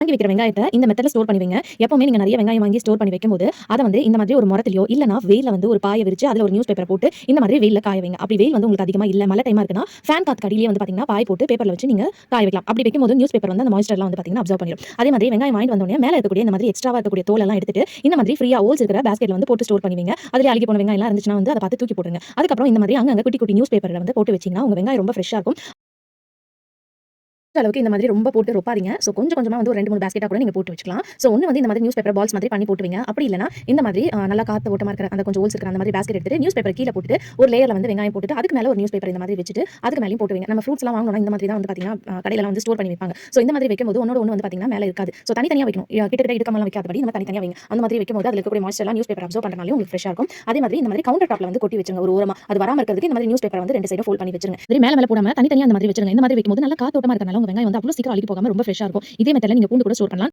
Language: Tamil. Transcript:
வாங்கி வைக்கிற வெங்காயத்த இந்த மெத்தட்ல ஸ்டோர் பண்ணி வைங்க. எப்பவுமே நீங்க நெறைய வெங்காயம் வாங்கி ஸ்டோர் பண்ணி வைக்கும்போது, அத வந்து இந்த மாதிரி ஒரு மொரத்திலயோ இல்லனா வெயில்ல வந்து ஒரு பாய விரிச்சு அதுல ஒரு நியூஸ் பேப்பர் போட்டு இந்த மாதிரி வெயில்ல காய வைங்க. அப்படி வெயில் வந்து உங்களுக்கு அதிகமா இல்ல, மழை டைமா இருக்குன்னா, ஃபேன் காத்துக்கு அடியிலேயே வந்து பாத்தீங்கன்னா, பாய் போட்டு பேப்பர்ல வச்சு நீங்க காய வைக்கலாம். அப்படி வைக்கும்போது நியூஸ் பேப்பர் வந்து அந்த மாய்ஸ்சர்லாம் வந்து பாத்தீங்கன்னா அப்சர்வ் பண்ணிரும். அதே மாதிரி வெங்காயம் வாங்கிட்டு வந்த உடனே மேல இருக்கக்கூடிய இந்த மாதிரி எக்ஸ்ட்ராவா இருக்கக்கூடிய தோல் எல்லாம் எடுத்துட்டு, இந்த மாதிரி ஃப்ரீயா ஹோல்ஸ் இருக்கிற பாஸ்கெட்ல வந்து போட்டு ஸ்டோர் பண்ணி வைங்க. அதிலே அழுகி போன வெங்காயம் எல்லாம் இருந்துச்சுனா வந்து அத பாத்து தூக்கி போட்டுருங்க. அதுக்கப்புறம் இந்த மாதிரி அங்கங்க குட்டி குட்டி நியூஸ் பேப்பர்ல வந்து போட்டு வச்சீங்கன்னா, உங்க வெங்காயம் ரொம்ப ஃப்ரெஷ்ஷா இருக்கும். அளவுக்கு இந்த மாதிரி ரொம்ப போட்டு ரொப்பாதீங்க. சோ கொஞ்சம் கொஞ்சமா வந்து ஒரு 2, 3 பாஸ்கெட்டா கூட நீங்க போட்டு வச்சுக்கலாம். சோ ஒண்ணு வந்து இந்த மாதிரி நியூஸ் பேப்பர் பால்ஸ் மாதிரி பண்ணி போட்டு வைங்க. அப்படி இல்லனா இந்த மாதிரி நல்லா காத்து ஓட்டமா இருக்கிற அந்த கொஞ்சம் ஹோல்ஸ் இருக்கிற அந்த மாதிரி பாஸ்கெட் எடுத்துட்டு நியூஸ் பேப்பர் கீழ போட்டுட்டு ஒரு லேயர்ல வந்து வெங்காயம் போட்டுட்டு அதுக்கு மேல ஒரு நியூஸ் பேப்பர் இந்த மாதிரி வச்சுட்டு அதுக்கு மேலயும் போட்டு வைங்க. நம்ம ஃப்ரூட்ஸ்லாம் வாங்குனோம்னா இந்த மாதிரி தான் வந்து பாத்தீங்கன்னா கடையில வந்து ஸ்டோர் பண்ணி வைப்பாங்க. சோ இந்த மாதிரி வைக்கும்போது ஒண்ணோட ஒண்ணு வந்து பாத்தீங்கன்னா மேல இருக்காது. சோ தனித்தனியா வைக்கணும். கிட்டத்தட்ட இடுக்கமெல்லாம் வைக்காதபடி நம்ம தனித்தனியா வைங்க. அந்த மாதிரி வைக்கும்போது அதுல இருக்கக்கூடிய மாய்ஸ்சர்லாம் நியூஸ் பேப்பர் அப்சர்வ் பண்றனால உங்களுக்கு ஃப்ரெஷ்ஷா இருக்கும். அதே மாதிரி இந்த மாதிரி கவுண்டர் டாப்ல வந்து கொட்டி வச்சுருங்க ஒரு ஓரமா. அது வராம இருக்கிறதுக்கு இந்த மாதிரி நியூஸ் பேப்பர் வந்து 2 சைடும் ஃபோல்ட் பண்ணி வச்சுருங்க. சரி மேல மேல போடாம தனித்தனியா அந்த மாதிரி வச்சுருங்க. இந்த மாதிரி வைக்கும்போது நல்லா காத்தோட்டமா இருக்கனால உங்க வெங்காயம் வந்து அவ்வளவு சீக்கிரம் அழுகி போகாம ரொம்ப ஃப்ரெஷ்ஷா இருக்கும். இதே மெத்தட்ல நீங்க பூண்டு கூட ஸ்டோர் பண்ணலாம்.